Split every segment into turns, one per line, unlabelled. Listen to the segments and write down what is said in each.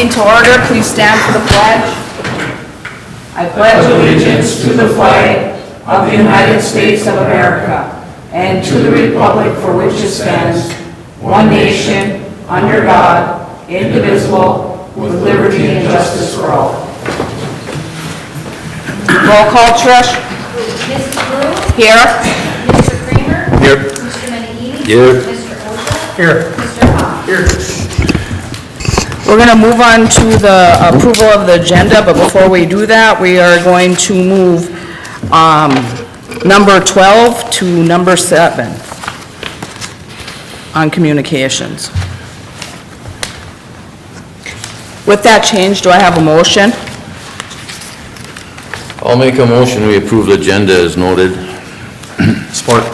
Meeting to order. Please stand for the pledge. I pledge allegiance to the flag of the United States of America and to the republic for which it stands, one nation, under God, indivisible, with liberty and justice for all. Roll call, Trish.
Mrs. Brew?
Here.
Mr. Kramer?
Here.
Mr. Menegini?
Here.
Mr. Oja?
Here.
Mr. Hawk?
Here.
We're going to move on to the approval of the agenda, but before we do that, we are going to move number 12 to number 7 on communications. With that change, do I have a motion?
I'll make a motion, we approve the agenda as noted. Support.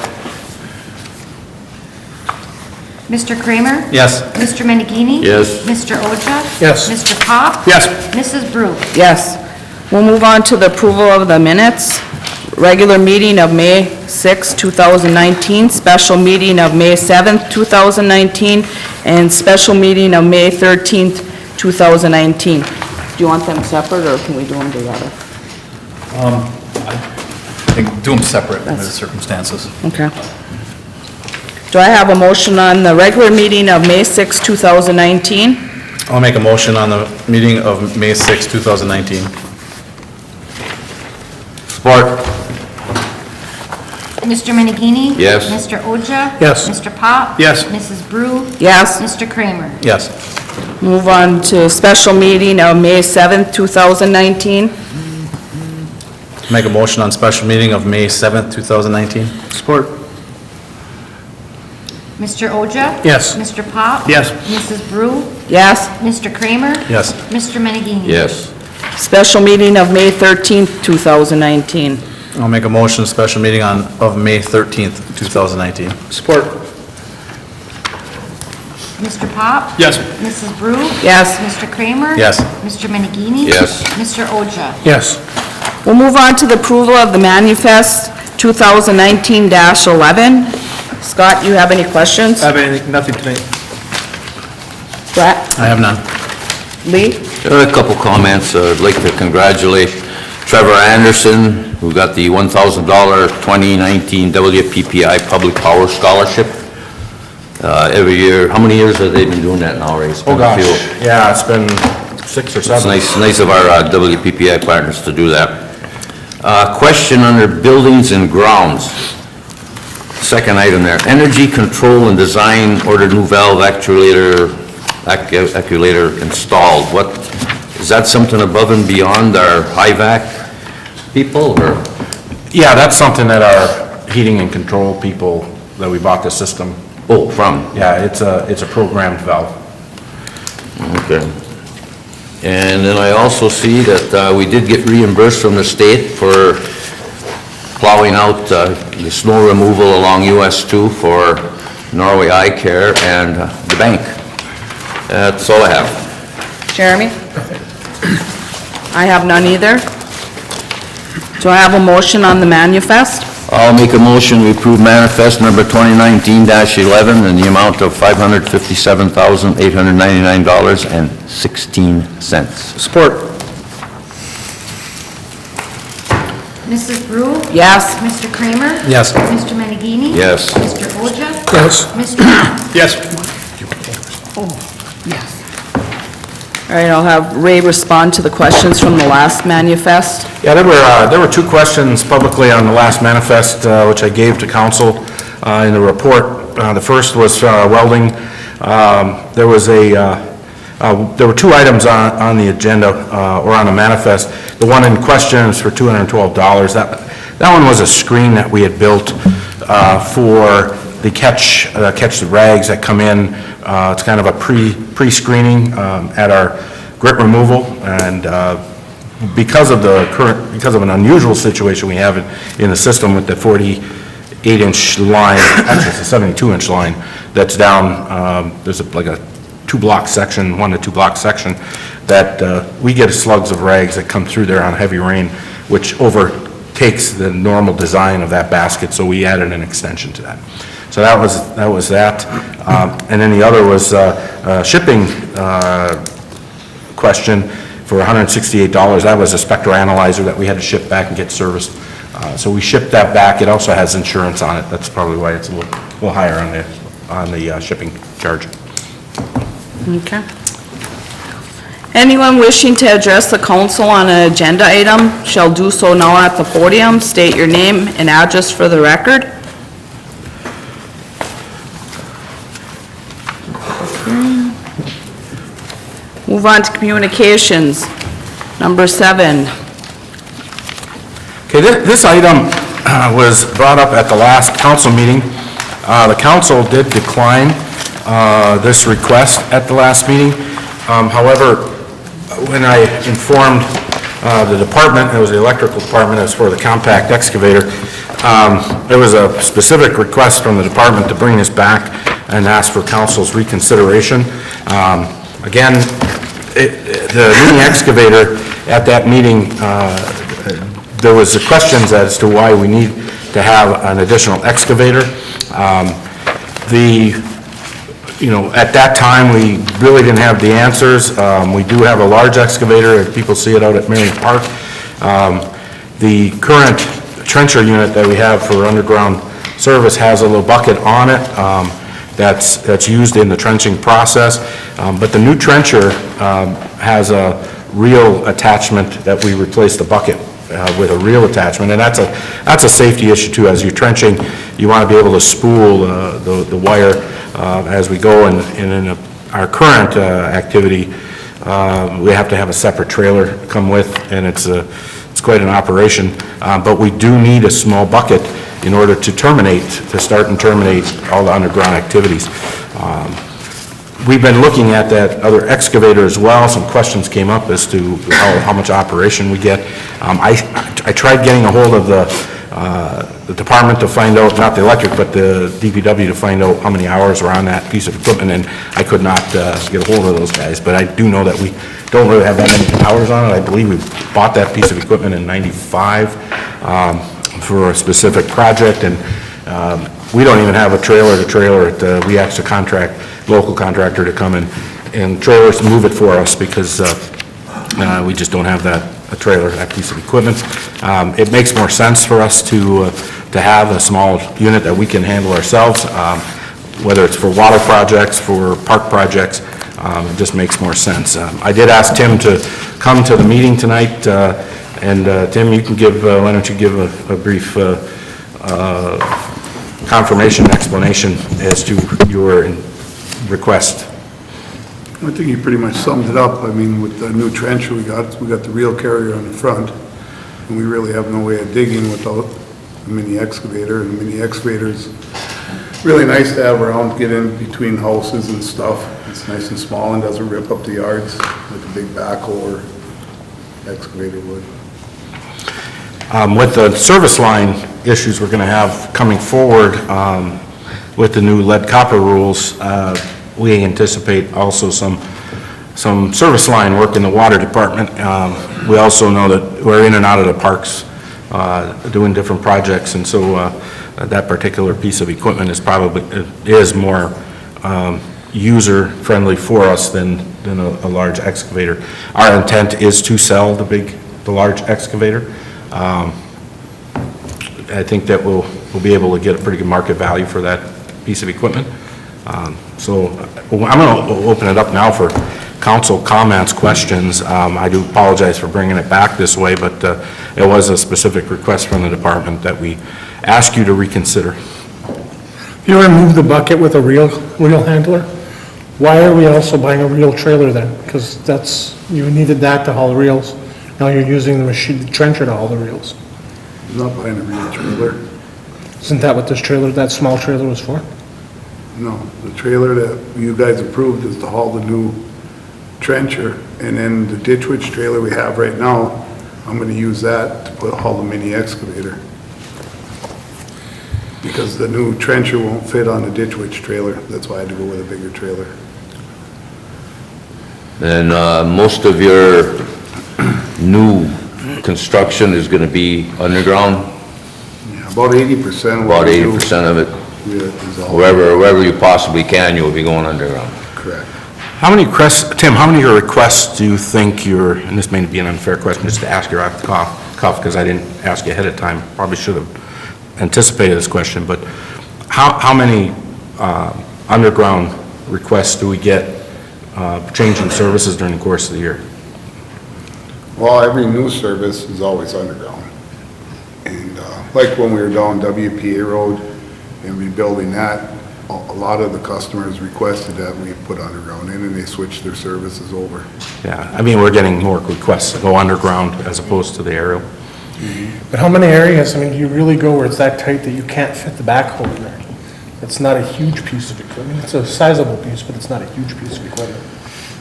Mr. Kramer?
Yes.
Mr. Menegini?
Yes.
Mr. Oja?
Yes.
Mr. Pop?
Yes.
Mrs. Brew?
Yes. We'll move on to the approval of the minutes. Regular meeting of May 6, 2019, special meeting of May 7, 2019, and special meeting of May 13, 2019. Do you want them separate, or can we do them together?
I think do them separate under the circumstances.
Okay. Do I have a motion on the regular meeting of May 6, 2019?
I'll make a motion on the meeting of May 6, 2019.
Support.
Mr. Menegini?
Yes.
Mr. Oja?
Yes.
Mr. Pop?
Yes.
Mrs. Brew?
Yes.
Mr. Kramer?
Yes.
Move on to special meeting of May 7, 2019.
Make a motion on special meeting of May 7th, 2019. Support.
Mr. Oja?
Yes.
Mr. Pop?
Yes.
Mrs. Brew?
Yes.
Mr. Kramer?
Yes.
Mr. Menegini?
Yes.
Special meeting of May 13, 2019.
I'll make a motion, special meeting of May 13th, 2019. Support.
Mr. Pop?
Yes.
Mrs. Brew?
Yes.
Mr. Kramer?
Yes.
Mr. Menegini?
Yes.
Mr. Oja?
Yes.
We'll move on to the approval of the manifest 2019-11. Scott, you have any questions?
I have anything, nothing tonight.
Brett?
I have none.
Lee?
A couple comments. I'd like to congratulate Trevor Anderson, who got the $1,000 2019 WPPI Public Power Scholarship. Every year, how many years have they been doing that now, Ray? It's been
Oh,
a
gosh.
few.
Yeah, it's been 6 or
It's
7.
nice of our WPPI partners to do that. Question under buildings and grounds. Second item there, energy control and design, ordered new valve actuator installed. What, is that something above and beyond our high vac people, or?
Yeah, that's something that our heating and control people, that we bought the system.
Oh, from,
Yeah, it's a programmed valve.
okay. And then I also see that we did get reimbursed from the state for plowing out the snow removal along US 2 for Norway Eye Care and the bank. That's all I have.
Jeremy? I have none either. Do I have a motion on the manifest?
I'll make a motion, we approve manifest number 2019-11 in the amount of $557,899.16.
Support.
Mrs. Brew?
Yes.
Mr. Kramer?
Yes.
Mr. Menegini?
Yes.
Mr. Oja?
Yes.
Mr. Pop?
Yes.
All right, I'll have Ray respond to the questions from the last manifest.
Yeah, there were 2 questions publicly on the last manifest, which I gave to council in the report. The first was welding. There were 2 items on the agenda or on the manifest. The one in question is for $212. That one was a screen that we had built for the catch the rags that come in. It's kind of a pre-screening at our grit removal, and because of an unusual situation we have in the system with the 48-inch line, actually it's a 72-inch line that's down. There's like a 2-block section, 1 to 2 block section that we get slugs of rags that come through there on heavy rain, which overtakes the normal design of that basket. So we added an extension to that. So that was that. And then the other was shipping question for $168. That was a spectral analyzer that we had to ship back and get serviced. So we shipped that back. It also has insurance on it. That's probably why it's a little higher on the shipping charge.
Okay. Anyone wishing to address the council on an agenda item shall do so now at the podium. State your name and address for the record. Move on to communications. Number 7.
Okay, this item was brought up at the last council meeting. The council did decline this request at the last meeting. However, when I informed the department, it was the electrical department, as for the compact excavator, there was a specific request from the department to bring this back and ask for council's reconsideration. Again, the mini excavator at that meeting, there was questions as to why we need to have an additional excavator. At that time, we really didn't have the answers. We do have a large excavator, and people see it out at Marion Park. The current trencher unit that we have for underground service has a little bucket on it that's used in the trenching process. But the new trencher has a reel attachment that we replace the bucket with a reel attachment, and that's a safety issue too. As you're trenching, you want to be able to spool the wire as we go, and in our current activity, we have to have a separate trailer come with, and it's quite an operation, but we do need a small bucket in order to start and terminate all the underground activities. We've been looking at that other excavator as well. Some questions came up as to how much operation we get. I tried getting a hold of the department to find out, not the electric, but the DPW, to find out how many hours are on that piece of equipment, and I could not get a hold of those guys. But I do know that we don't really have that many hours on it. I believe we bought that piece of equipment in '95 for a specific project, and we don't even have a trailer-to-trailer. We actually contract local contractor to come in and trailers move it for us, because we just don't have a trailer, that piece of equipment. It makes more sense for us to have a small unit that we can handle ourselves, whether it's for water projects, for park projects. It just makes more sense. I did ask Tim to come to the meeting tonight, and Tim, you can why don't you give a brief confirmation explanation as to your request.
I think you pretty much summed it up. I mean, with the new trencher we got the reel carrier on the front, and we really have no way of digging without a mini excavator, and the mini excavator's really nice to have around, get in between houses and stuff. It's nice and small and doesn't rip up the yards like a big backhoe or excavator would.
With the service line issues we're going to have coming forward with the new lead copper rules, we anticipate also some service line work in the water department. We also know that we're in and out of the parks doing different projects, and so that particular piece of equipment is more user-friendly for us than a large excavator. Our intent is to sell the large excavator. I think that we'll be able to get a pretty good market value for that piece of equipment. So I'm going to open it up now for council comments, questions. I do apologize for bringing it back this way, but it was a specific request from the department that we ask you to reconsider.
If you remove the bucket with a reel handler, why are we also buying a reel trailer then? Because you needed that to haul the reels. Now you're using the trencher to haul the reels.
I'm not buying a reel trailer.
Isn't that what that small trailer was for?
No, the trailer that you guys approved is to haul the new trencher, and then the ditch witch trailer we have right now, I'm going to use that to haul the mini excavator. Because the new trencher won't fit on the ditch witch trailer. That's why I had to go with a bigger trailer.
And most of your new construction is going to be underground?
Yeah, about 80%.
About 80% of it?
Is all.
Wherever you possibly can, you'll be going underground.
Correct.
How many Tim, how many requests do you think and this may be an unfair question just to ask you off the cuff, because I didn't ask you ahead of time, probably should have anticipated this question, but how many underground requests do we get changing services during the course of the year?
Well, every new service is always underground. And like when we were down WPA Road and rebuilding that, a lot of the customers requested that we put underground in, and they switched their services over.
Yeah, I mean, we're getting more requests to go underground as opposed to the aerial.
But how many areas, I mean, do you really go where it's that tight that you can't fit the backhoe in there? It's not a huge piece of equipment. It's a sizable piece, but it's not a huge piece of equipment.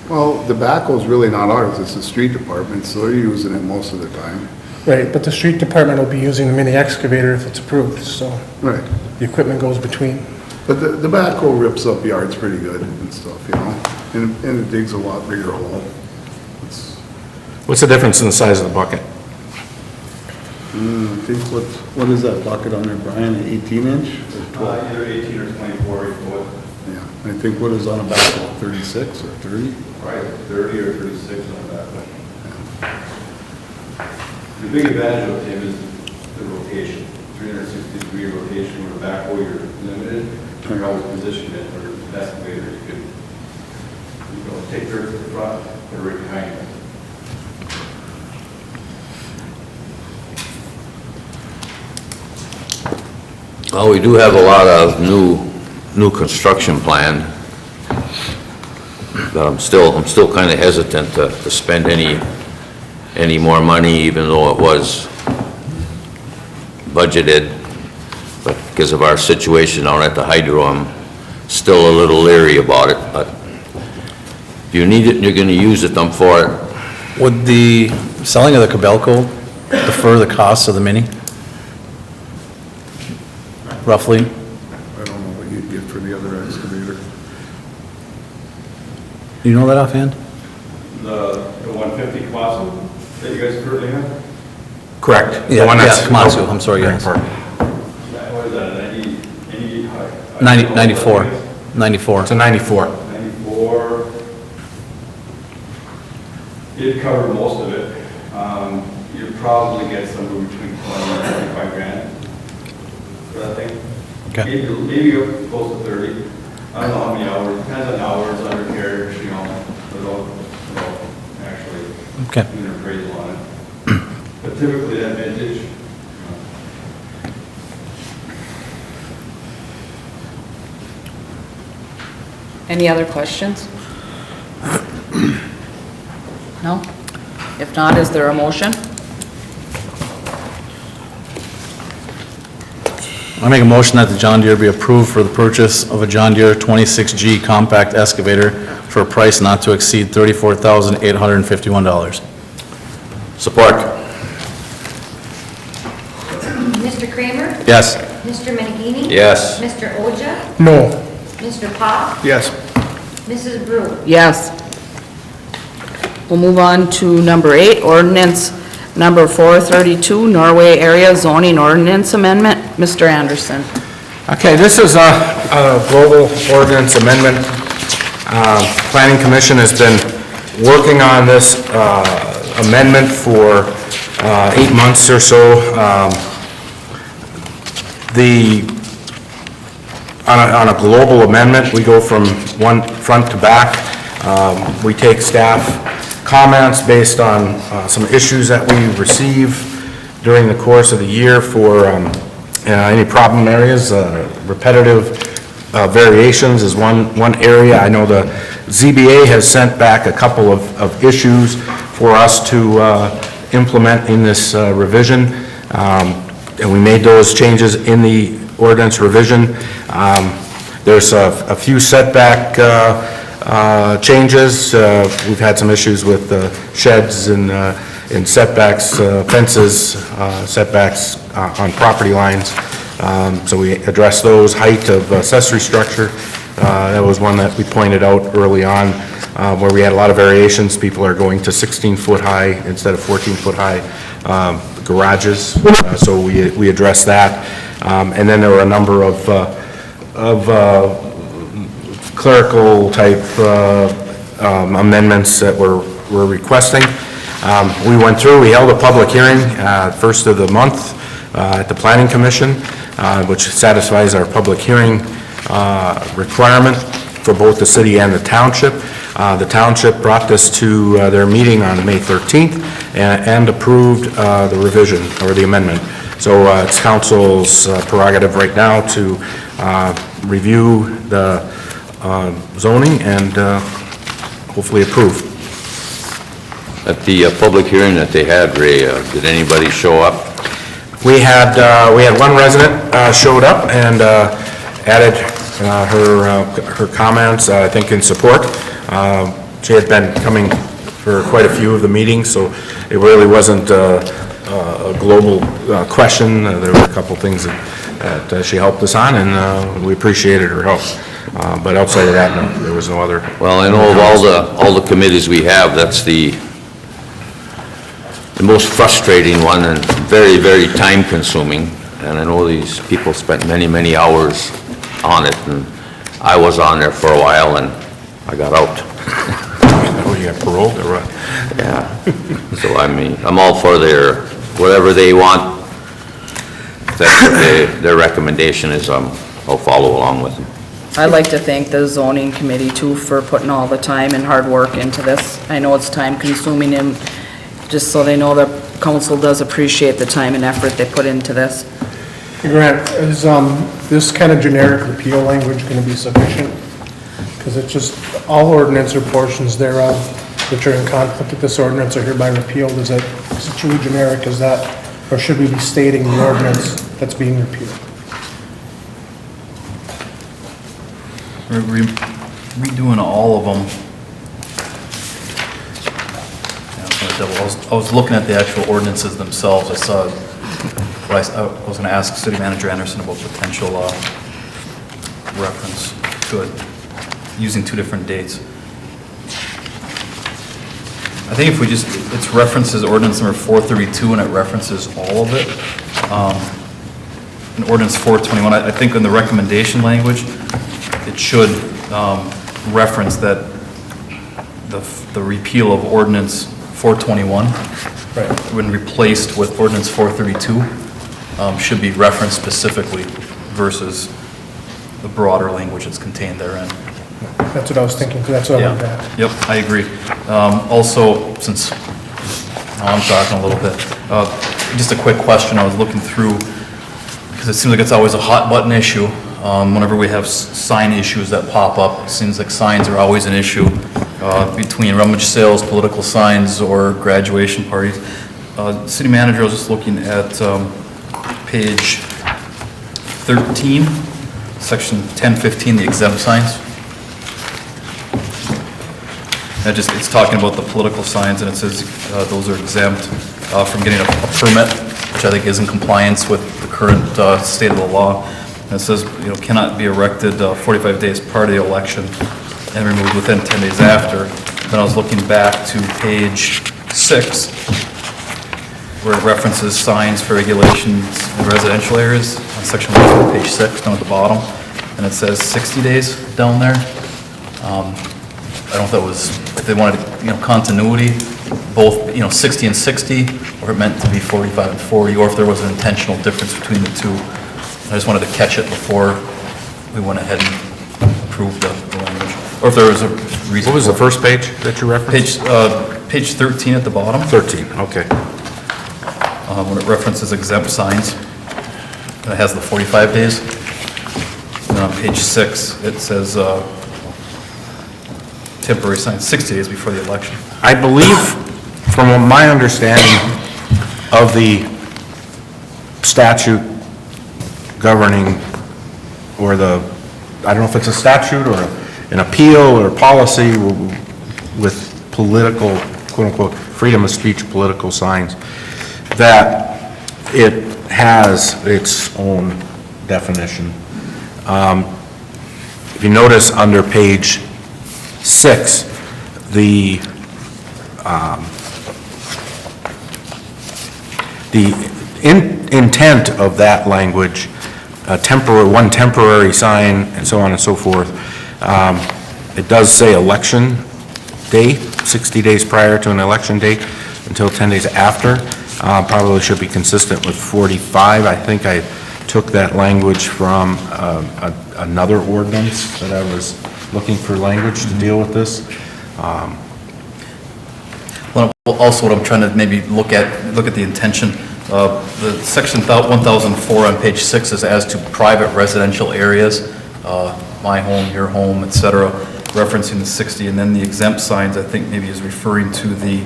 Well, the backhoe's really not ours, it's the street department, so they're using it most of the time.
Right, but the street department will be using the mini excavator if it's approved, so
Right.
the equipment goes between.
But the backhoe rips up yards pretty good and stuff, you know, and it digs a lot bigger hole. It's,
What's the difference in the size of the bucket?
I think what is that bucket on there, Brian, an 18-inch or 12?
Either 18 or 24 foot,
Yeah, I think what is on a backhoe, 36 or 30?
probably 30 or 36 on that one. The big advantage of him is the rotation, 360-degree rotation. With a backhoe, you're limited. You're always positioned it, or an excavator, you could, take dirt to the front, put it right behind you.
Well, we do have a lot of new construction planned. But I'm still kind of hesitant to spend any more money, even though it was budgeted. But because of our situation out at the hydro, I'm still a little leery about it. But if you need it and you're going to use it, I'm for it.
Would the selling of the Cabelco defer the cost of the Mini? Roughly?
I don't know what you'd get for the other excavator.
Do you know that offhand?
The 150 Komatsu that you guys currently have?
Correct. The
Yeah,
one that's-
Komatsu, I'm sorry, yes.
What is that, 90?
94. 94.
It's a 94.
94. It covered most of it. You'd probably get somewhere between 20 and 25 grand for that thing.
Okay.
Maybe up close to 30. I don't know how many hours, depends on hours, undercarriage, without actually
Okay.
doing an appraisal on it. But typically that vintage,
Any other questions? No? If not, is there a motion?
I make a motion that the John Deere be approved for the purchase of a John Deere 26G compact excavator for a price not to exceed $34,851.
Support.
Mr. Kramer?
Yes.
Mr. Menegini?
Yes.
Mr. Oja?
No,
Mr. Pop?
Yes.
Mrs. Brew?
Yes. We'll move on to number 8, ordinance number 432, Norway Area Zoning Ordinance Amendment. Mr. Anderson.
Okay, this is a global ordinance amendment. Planning Commission has been working on this amendment for 8 months or so. On a global amendment, we go from one front to back. We take staff comments based on some issues that we receive during the course of the year for any problem areas. Repetitive variations is one area. I know the ZBA has sent back a couple of issues for us to implement in this revision, and we made those changes in the ordinance revision. There's a few setback changes. We've had some issues with sheds and setbacks, fences, setbacks on property lines. So we addressed those. Height of accessory structure, that was one that we pointed out early on, where we had a lot of variations. People are going to 16-foot high instead of 14-foot high garages. So we addressed that. And then there were a number of clerical type amendments that we're requesting. We went through, we held a public hearing, first of the month, at the Planning Commission, which satisfies our public hearing requirement for both the city and the township. The township brought this to their meeting on May 13th and approved the revision or the amendment. So it's council's prerogative right now to review the zoning and hopefully approve.
At the public hearing that they had, Ray, did anybody show up?
We had one resident showed up and added her comments, I think in support. She had been coming for quite a few of the meetings, so it really wasn't a global question. There were a couple things that she helped us on, and we appreciated her help. But outside of that, no, there was no other.
Well, I know of all the committees we have, that's the most frustrating one and very, very time-consuming. And I know these people spent many, many hours on it, and I was on there for a while, and I got out.
Oh, you got paroled or what?
Yeah. So, I mean, I'm all for whatever they want. If that's what their recommendation is, I'll follow along with them.
I'd like to thank the zoning committee too for putting all the time and hard work into this. I know it's time consuming, and just so they know the council does appreciate the time and effort they put into this.
Hey, Grant, is this kind of generic repeal language going to be sufficient? Because it's just, all ordinance or portions thereof which are in conflict with this ordinance are hereby repealed. Is it truly generic as that, or should we be stating the ordinance that's being repealed?
We're redoing all of them. I was looking at the actual ordinances themselves. I saw, I was going to ask City Manager Anderson about potential reference to it, using two different dates. I think if we just, it references ordinance number 432 and it references all of it. In ordinance 421, I think in the recommendation language, it should reference that the repeal of ordinance 421, right, when replaced with ordinance 432, should be referenced specifically versus the broader language that's contained therein.
That's what I was thinking, because that's what I wanted to ask.
Yep, I agree. Also, since I'm talking a little bit, just a quick question. I was looking through, because it seems like it's always a hot button issue. Whenever we have sign issues that pop up, it seems like signs are always an issue between rummage sales, political signs, or graduation parties. City Manager, I was just looking at page 13, section 1015, the exempt signs. It's talking about the political signs, and it says those are exempt from getting a permit, which I think is in compliance with the current state of the law. And it says, cannot be erected 45 days prior to the election and removed within 10 days after. Then I was looking back to page 6, where it references signs for regulations in residential areas, on section 1, page 6, down at the bottom, and it says 60 days down there. I don't know if that was, if they wanted, continuity, both, 60 and 60, or it meant to be 45 and 40, or if there was an intentional difference between the two. I just wanted to catch it before we went ahead and approved the language. Or if there was a reason.
What was the first page that you referenced?
Page 13 at the bottom.
13, okay.
When it references exempt signs, and it has the 45 days. And then on page 6, it says temporary signs, 60 days before the election.
I believe, from my understanding of the statute governing, or I don't know if it's a statute or an appeal or policy with political, quote-unquote, freedom of speech political signs, that it has its own definition. If you notice under page 6, the intent of that language, one temporary sign, and so on and so forth, it does say election day, 60 days prior to an election date, until 10 days after. Probably should be consistent with 45. I think I took that language from another ordinance that I was looking for language to deal with this.
Well, also what I'm trying to maybe look at the intention. The section 1004 on page 6 is as to private residential areas, my home, your home, et cetera, referencing the 60, and then the exempt signs, I think maybe is referring to the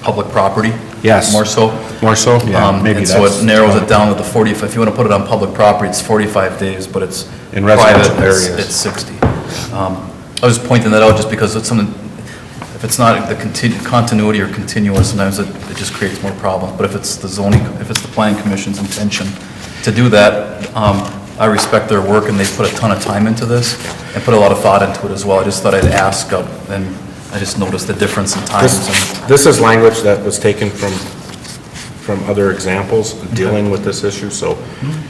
public property.
Yes.
More so.
More so? Yeah, maybe
And so
that's-
it narrows it down to the 40, if you want to put it on public property, it's 45 days, but it's
In residential
private,
areas.
it's 60. I was just pointing that out just because it's something, if it's not the continuity or continuous, sometimes it just creates more problems. But if it's the zoning, if it's the planning commission's intention to do that, I respect their work, and they put a ton of time into this and put a lot of thought into it as well. I just thought I'd ask, and I just noticed the difference in times. And
This is language that was taken from other examples dealing with this issue, so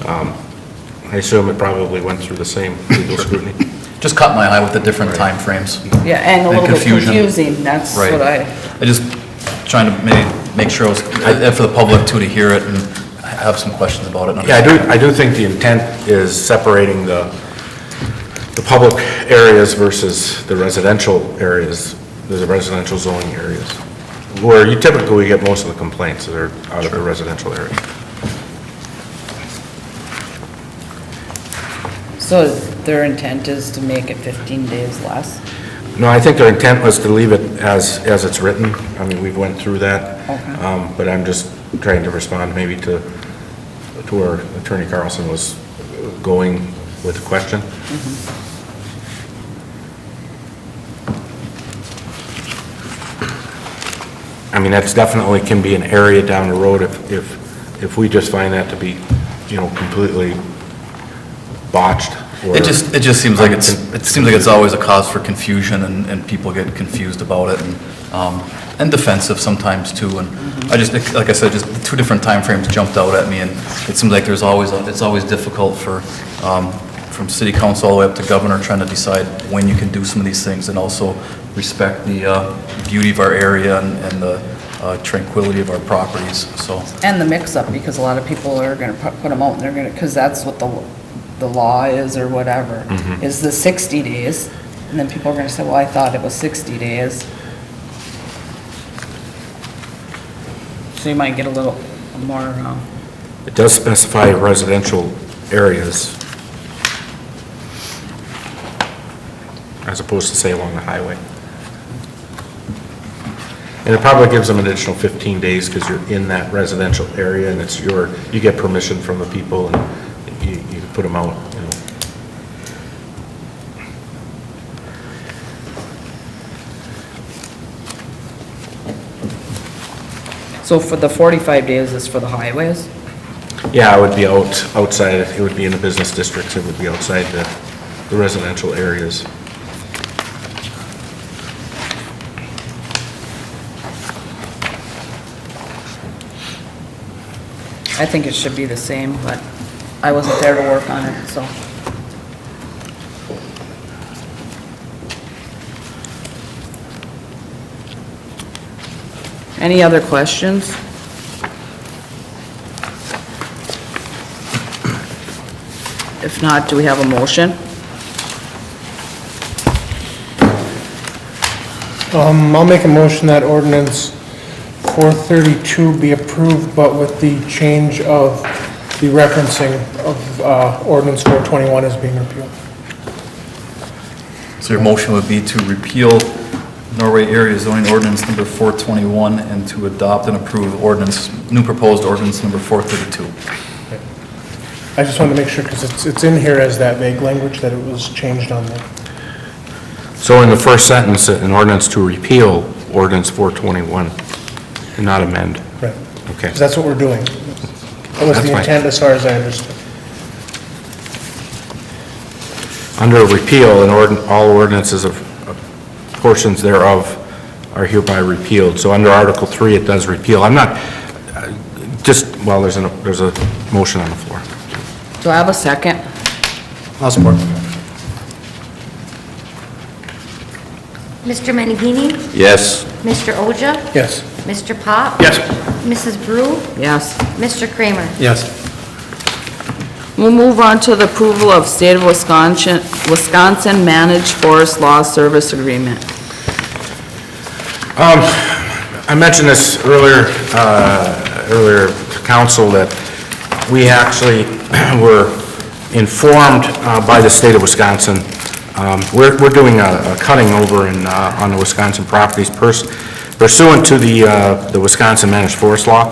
I assume it probably went through the same legal scrutiny.
just caught my eye with the different timeframes.
Yeah, and a little bit
confusion.
confusing, that's
Right.
what I,
just trying to maybe make sure, for the public too, to hear it, and I have some questions about it.
Yeah, I do think the intent is separating the public areas versus the residential areas, the residential zoning areas, where you typically get most of the complaints that are out of the residential area.
so their intent is to make it 15 days less?
No, I think their intent was to leave it as it's written. I mean, we went through that.
Okay.
But I'm just trying to respond maybe to where Attorney Carlson was going with the question. I mean, that's definitely can be an area down the road if we just find that to be, completely botched. or-
It just seems like it's always a cause for confusion, and people get confused about it, and defensive sometimes too, and I just, like I said, just the two different timeframes jumped out at me, and it seems like it's always difficult from city council all the way up to governor, trying to decide when you can do some of these things, and also respect the beauty of our area and the tranquility of our properties, so.
And the mix-up, because a lot of people are gonna put them out, and they're gonna, because that's what the law is, or whatever, is the 60 days, and then people are gonna say, well, I thought it was 60 days. So you might get a little more,
It does specify residential areas as opposed to say along the highway. And it probably gives them an additional 15 days because you're in that residential area and it's you get permission from the people and you can put them out,
so for the 45 days is for the highways?
Yeah, it would be outside, it would be in the business districts, it would be outside the residential areas.
I think it should be the same, but I wasn't there to work on it, so. Any other questions? If not, do we have a motion?
I'll make a motion that ordinance 432 be approved, but with the change of the referencing of ordinance 421 as being repealed.
So your motion would be to repeal Norway area zoning ordinance number 421 and to adopt and approve new proposed ordinance number 432.
I just wanted to make sure, because it's in here as that vague language, that it was changed on there.
So in the first sentence, an ordinance to repeal ordinance 421 and not amend.
Right.
Okay.
Because that's what we're doing. That was
That's
the
fine.
intent as far as I understood.
Under repeal, all ordinances of portions thereof are hereby repealed. So under Article 3, it does repeal. I'm not, there's a motion on the floor.
Do I have a second?
I'll support.
Mr. Menegini?
Yes.
Mr. Oja?
Yes.
Mr. Pop?
Yes.
Mrs. Brew?
Yes.
Mr. Kramer?
Yes.
We'll move on to the approval of State of Wisconsin Managed Forest Law Service Agreement.
I mentioned this earlier to council that we actually were informed by the state of Wisconsin. We're doing a cutting over on the Wisconsin properties pursuant to the Wisconsin Managed Forest Law.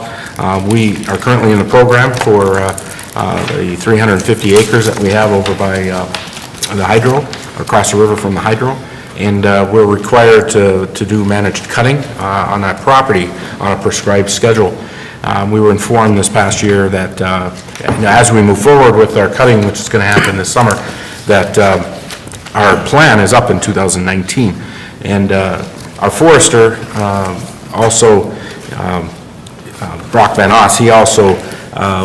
We are currently in the program for the 350 acres that we have over by the hydro, across the river from the hydro. And we're required to do managed cutting on that property on a prescribed schedule. We were informed this past year that as we move forward with our cutting, which is going to happen this summer, that our plan is up in 2019. And our forester also, Brock Van Oss, he also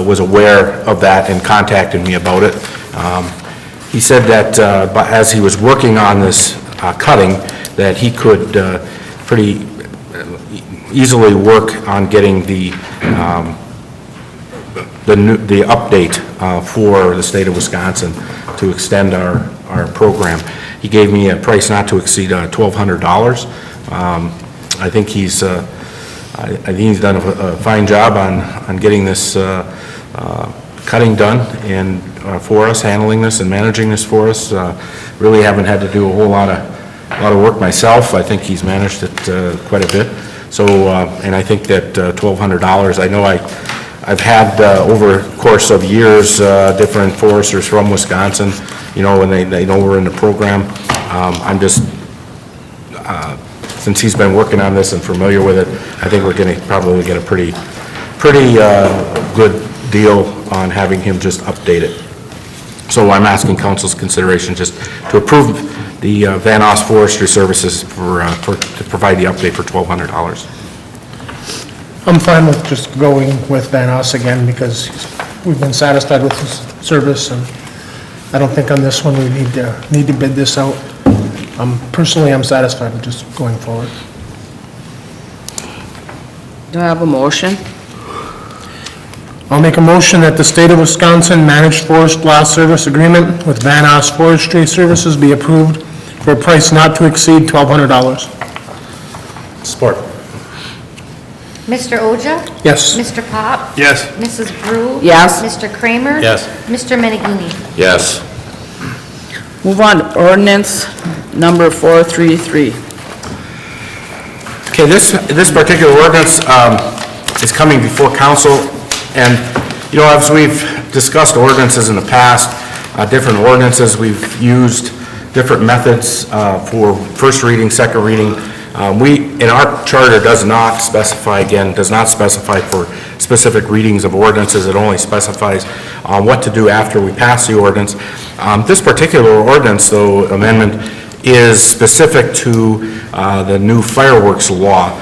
was aware of that and contacted me about it. He said that as he was working on this cutting, that he could pretty easily work on getting the update for the state of Wisconsin to extend our program. He gave me a price not to exceed $1,200. I think he's done a fine job on getting this cutting done and for us, handling this and managing this for us. Really haven't had to do a whole lot of work myself. I think he's managed it quite a bit. So, and I think that $1,200, I know I've had over the course of years, different foresters from Wisconsin, you know, when they know we're in the program. I'm just, since he's been working on this and familiar with it, I think we're going to probably get a pretty good deal on having him just update it. So I'm asking council's consideration just to approve the Van Oss Forestry Services to provide the update for $1,200.
I'm fine with just going with Van Oss again because we've been satisfied with his service, and I don't think on this one we need to bid this out. Personally, I'm satisfied with just going forward.
Do I have a motion?
I'll make a motion that the State of Wisconsin Managed Forest Law Service Agreement with Van Oss Forestry Services be approved for a price not to exceed $1,200.
Support.
Mr. Oja?
Yes.
Mr. Pop?
Yes.
Mrs. Brew?
Yes.
Mr. Kramer?
Yes.
Mr. Menegini?
Yes.
Move on to ordinance number 433.
Okay, this particular ordinance is coming before council, and, you know, as we've discussed ordinances in the past, different ordinances, we've used different methods for first reading, second reading. In our charter does not specify for specific readings of ordinances. It only specifies what to do after we pass the ordinance. This particular ordinance, though, amendment, is specific to the new fireworks law.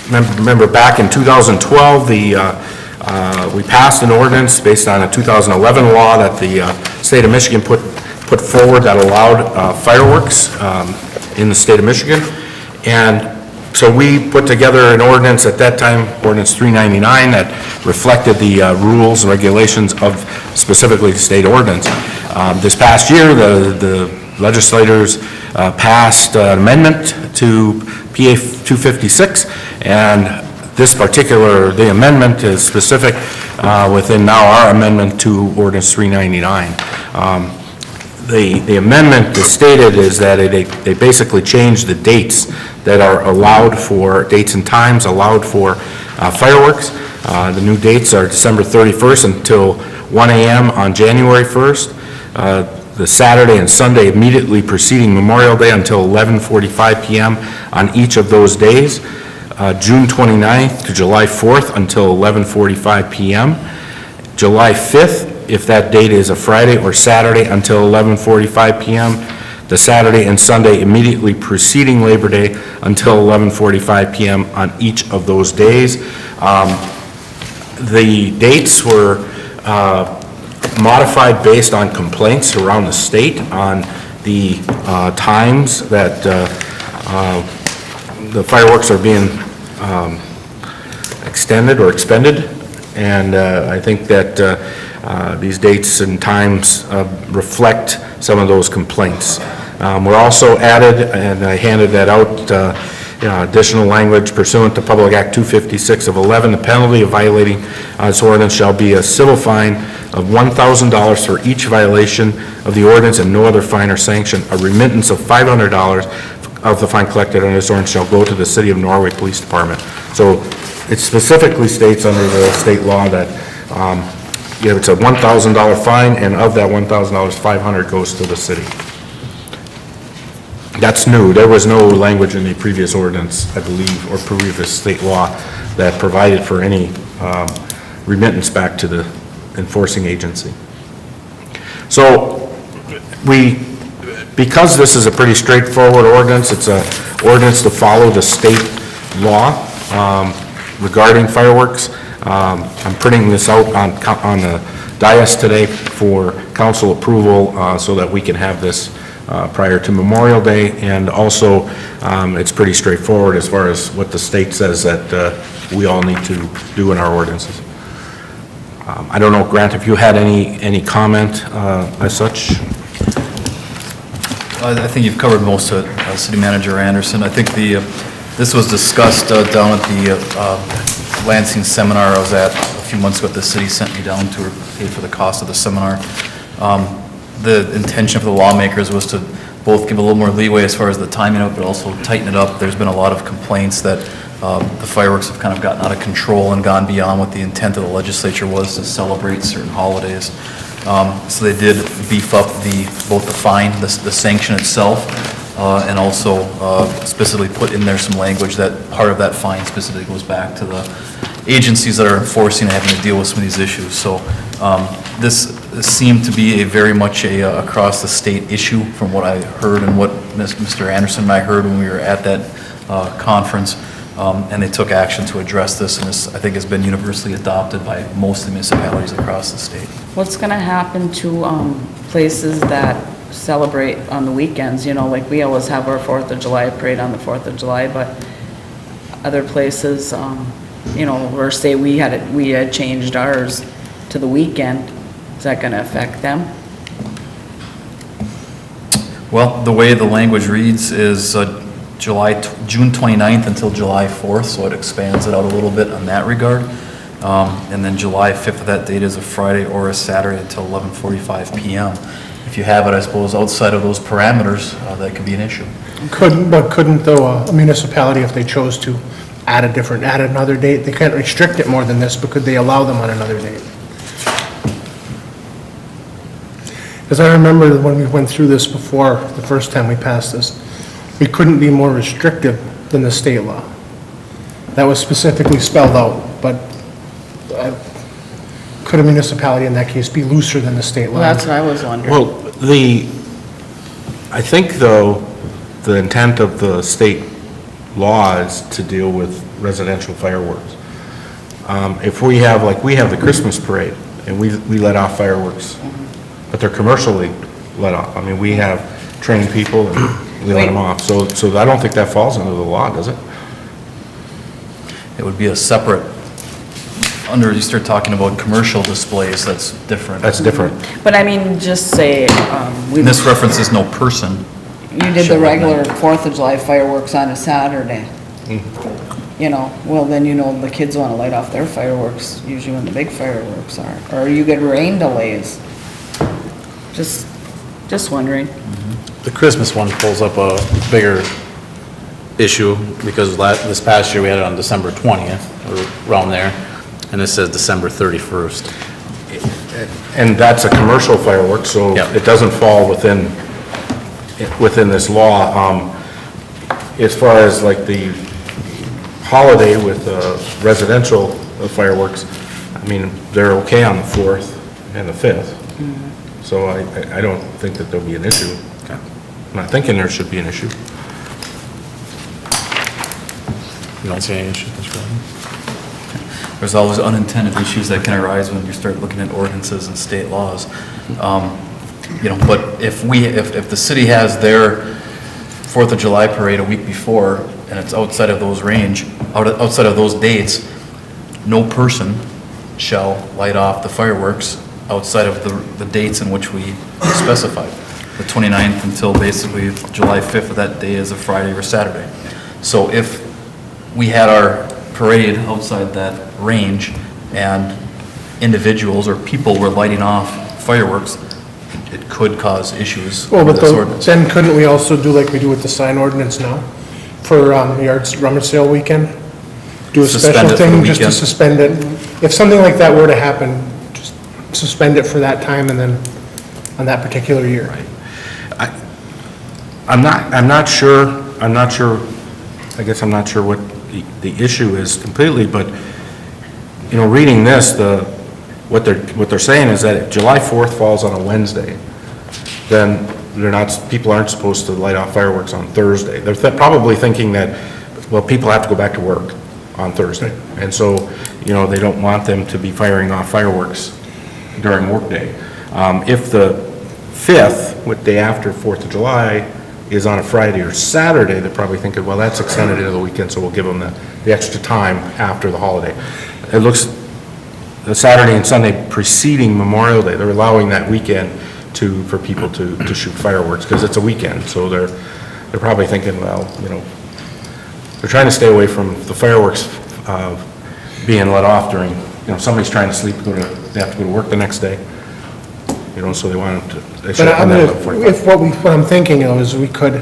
Remember back in 2012, we passed an ordinance based on a 2011 law that the state of Michigan put forward that allowed fireworks in the state of Michigan. And so we put together an ordinance at that time, ordinance 399, that reflected the rules and regulations of specifically the state ordinance. This past year, the legislators passed an amendment to PA 256, and the amendment is specific within now our amendment to ordinance 399. The amendment is stated is that they basically changed the dates that are allowed for, dates and times allowed for fireworks. The new dates are December 31st until 1 a.m. on January 1st, the Saturday and Sunday immediately preceding Memorial Day until 11:45 p.m. on each of those days, June 29th to July 4th until 11:45 p.m., July 5th, if that date is a Friday or Saturday, until 11:45 p.m., the Saturday and Sunday immediately preceding Labor Day until 11:45 p.m. on each of those days. The dates were modified based on complaints around the state on the times that The fireworks are being extended or expended, and I think that these dates and times reflect some of those complaints. We're also added, and I handed that out, additional language pursuant to Public Act 256 of 11, the penalty of violating this ordinance shall be a civil fine of $1,000 for each violation of the ordinance and no other fine or sanction. A remittance of $500 of the fine collected under this ordinance shall go to the City of Norway Police Department. So it specifically states under the state law that it's a $1,000 fine, and of that $1,000, $500 goes to the city. That's new. There was no language in the previous ordinance, I believe, or previous state law that provided for any remittance back to the enforcing agency. So because this is a pretty straightforward ordinance, it's an ordinance to follow the state law regarding fireworks. I'm printing this out on the dais today for council approval so that we can have this prior to Memorial Day, and also it's pretty straightforward as far as what the state says that we all need to do in our ordinances. I don't know, Grant, if you had any comment as such?
I think you've covered most of it, City Manager Anderson. I think this was discussed down at the Lansing seminar I was at a few months ago. The city sent me down to pay for the cost of the seminar. The intention for the lawmakers was to both give a little more leeway as far as the timing of it, but also tighten it up. There's been a lot of complaints that the fireworks have kind of gotten out of control and gone beyond what the intent of the legislature was to celebrate certain holidays. So they did beef up both the fine, the sanction itself, and also specifically put in there some language that part of that fine specifically goes back to the agencies that are enforcing and having to deal with some of these issues. So this seemed to be very much a across the state issue from what I heard and what Mr. Anderson and I heard when we were at that conference. And they took action to address this, and this, I think, has been universally adopted by most of the municipalities across the state.
What's going to happen to places that celebrate on the weekends? You know, like we always have our 4th of July parade on the 4th of July, but other places, you know, or say we had changed ours to the weekend, is that going to affect them?
Well, the way the language reads is June 29th until July 4th, so it expands it out a little bit on that regard. And then July 5th of that date is a Friday or a Saturday until 11:45 p.m. If you have it, I suppose, outside of those parameters, that could be an issue.
Couldn't though a municipality, if they chose to add another date, they can't restrict it more than this, but could they allow them on another date? Because I remember when we went through this before, the first time we passed this, we couldn't be more restrictive than the state law. That was specifically spelled out, but could a municipality in that case be looser than the state law?
Well, that's what I was wondering.
Well, I think, though, the intent of the state law is to deal with residential fireworks. If we have, like, we have the Christmas parade, and we let off fireworks, but they're commercially let off. I mean, we have trained people, and we let them off. So I don't think that falls under the law, does it?
It would be a separate, you start talking about commercial displays, that's different.
That's different.
But I mean, just say,
And this references no person.
you did the regular 4th of July fireworks on a Saturday. You know, well, then you know the kids want to light off their fireworks, usually when the big fireworks are. Or you get rain delays. Just wondering.
The Christmas one pulls up a bigger issue because this past year we had it on December 20th, or around there, and this says December 31st.
And that's a commercial firework, so
Yep.
it doesn't fall within this law. As far as like the holiday with residential fireworks, I mean, they're okay on the 4th and the 5th. So I don't think that there'll be an issue. I'm not thinking there should be an issue.
You don't see any issue, Mr. President?
There's always unintended issues that can arise when you start looking at ordinances and state laws. You know, but if the city has their 4th of July parade a week before, and it's outside of those outside of those dates, no person shall light off the fireworks outside of the dates in which we specified. The 29th until basically July 5th of that day is a Friday or Saturday. So if we had our parade outside that range and individuals or people were lighting off fireworks, it could cause issues
Well,
with
but
this ordinance.
then couldn't we also do like we do with the sign ordinance now? For yards rummage sale weekend? Do a
Suspend
special
it for the
thing just to
weekend.
suspend it? If something like that were to happen, just suspend it for that time and then on that particular year.
I'm not sure, I guess I'm not sure what the issue is completely, but, you know, reading this, what they're saying is that if July 4th falls on a Wednesday, then people aren't supposed to light off fireworks on Thursday. They're probably thinking that, well, people have to go back to work on Thursday, and so, you know, they don't want them to be firing off fireworks during workday. If the 5th, with day after 4th of July, is on a Friday or Saturday, they're probably thinking, well, that's extended into the weekend, so we'll give them the extra time after the holiday. It looks, the Saturday and Sunday preceding Memorial Day, they're allowing that weekend for people to shoot fireworks, because it's a weekend, so they're probably thinking, well, you know, they're trying to stay away from the fireworks being let off during, you know, somebody's trying to sleep, they have to go to work the next day, you know, so they want them to, they should
But
have that.
if what I'm thinking of is we could,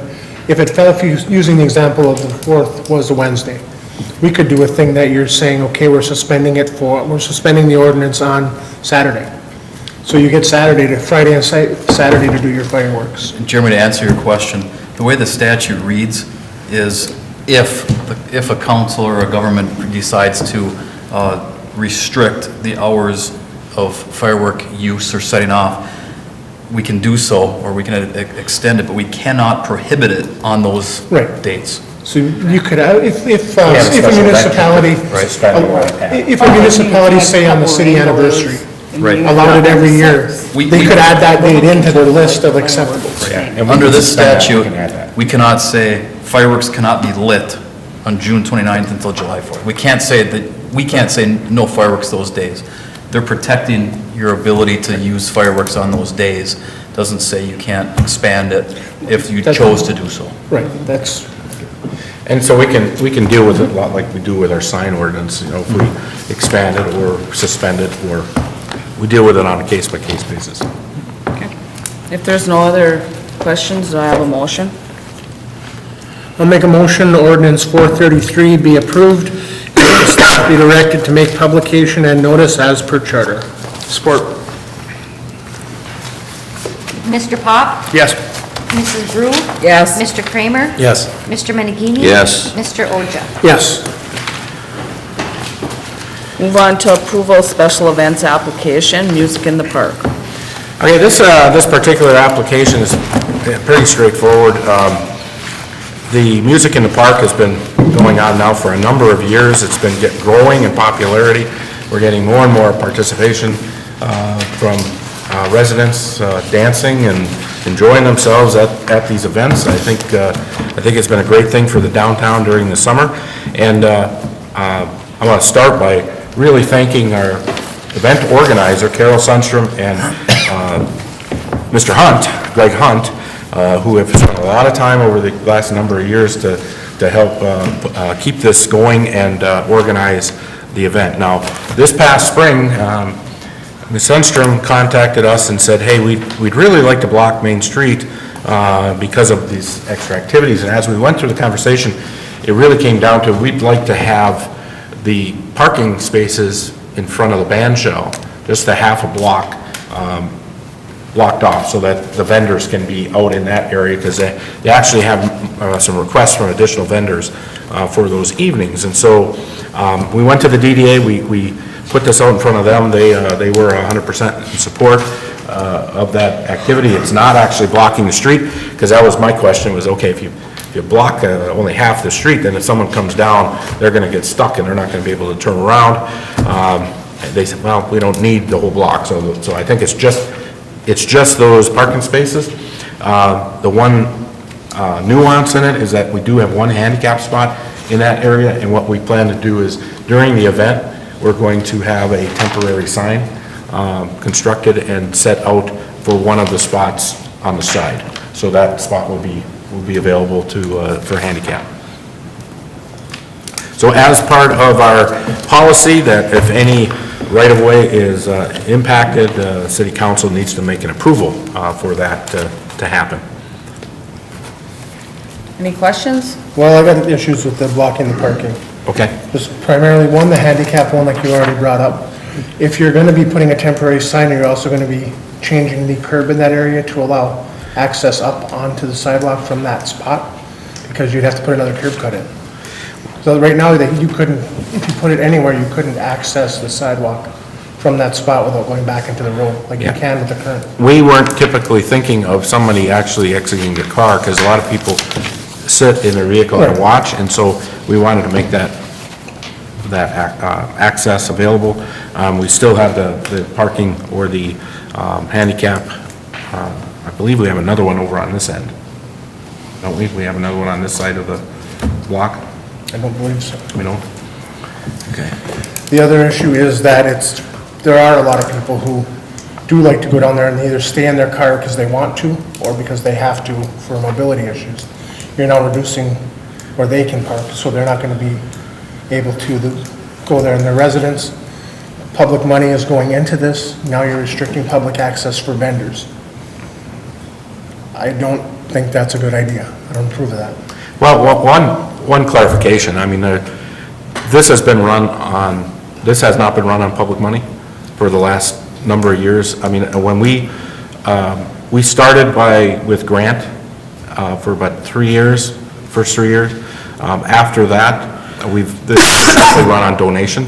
if it fell, if you're using the example of the 4th was a Wednesday, we could do a thing that you're saying, okay, we're suspending the ordinance on Saturday. So you get Friday and Saturday to do your fireworks.
Jeremy, to answer your question, the way the statute reads is if a council or a government decides to restrict the hours of firework use or setting off, we can do so, or we can extend it, but we cannot prohibit it on those
Right.
dates.
So you could, if a
special
municipality, if a municipality, say on the city anniversary,
Right.
allowed it every year,
We-
they could add that date into their list of acceptables.
And we
Under
can
this
suspend that,
statute,
we can add that.
we cannot say fireworks cannot be lit on June 29th until July 4th. We can't say no fireworks those days. They're protecting your ability to use fireworks on those days. Doesn't say you can't expand it if you chose to do so.
Right, that's,
And so we can deal with it a lot like we do with our sign ordinance, you know, if we expand it or suspend it, or we deal with it on a case-by-case basis.
If there's no other questions, do I have a motion?
I'll make a motion, ordinance 433 be approved, and staff be directed to make publication and notice as per charter. Support.
Mr. Pop?
Yes.
Mrs. Brew?
Yes.
Mr. Kramer?
Yes.
Mr. Menegini?
Yes.
Mr. Oja?
Yes.
Move on to approval of special events application, music in the park.
Okay, this particular application is pretty straightforward. The music in the park has been going on now for a number of years. It's been growing in popularity. We're getting more and more participation from residents dancing and enjoying themselves at these events. I think it's been a great thing for the downtown during the summer. And I want to start by really thanking our event organizer, Carol Sundstrom, and Mr. Hunt, Greg Hunt, who have spent a lot of time over the last number of years to help keep this going and organize the event. Now, this past spring, Ms. Sundstrom contacted us and said, hey, we'd really like to block Main Street because of these extra activities. And as we went through the conversation, it really came down to we'd like to have the parking spaces in front of the band shell, just a half a block blocked off so that the vendors can be out in that area, because they actually have some requests from additional vendors for those evenings. And so we went to the DDA, we put this out in front of them. They were 100% in support of that activity. It's not actually blocking the street, because that was my question, was okay, if you block only half the street, then if someone comes down, they're going to get stuck and they're not going to be able to turn around. They said, well, we don't need the whole block, so I think it's just those parking spaces. The one nuance in it is that we do have one handicap spot in that area, and what we plan to do is, during the event, we're going to have a temporary sign constructed and set out for one of the spots on the side. So that spot will be available for handicap. So as part of our policy, that if any right-of-way is impacted, city council needs to make an approval for that to happen.
Any questions?
Well, I got issues with the blocking the parking.
Okay?
There's primarily one, the handicap one, like you already brought up. If you're gonna be putting a temporary sign, you're also gonna be changing the curb in that area to allow access up onto the sidewalk from that spot, because you'd have to put another curb cut in. So right now, you couldn't, if you put it anywhere, you couldn't access the sidewalk from that spot without going back into the road, like you
Yeah.
can with the current.
We weren't typically thinking of somebody actually exiting the car, because a lot of people sit in their vehicle and
Right.
watch, and so we wanted to make that access available. We still have the parking or the handicap. I believe we have another one over on this end. Don't we? We have another one on this side of the block?
I don't believe so.
We don't? Okay.
The other issue is that there are a lot of people who do like to go down there and either stay in their car because they want to, or because they have to for mobility issues. You're now reducing where they can park, so they're not gonna be able to go there in their residence. Public money is going into this, now you're restricting public access for vendors. I don't think that's a good idea. I don't approve of that.
Well, one clarification. I mean, this has not been run on public money for the last number of years. I mean, when we started with grant for about 3 years, first 3 years. After that, this is strictly run on donation.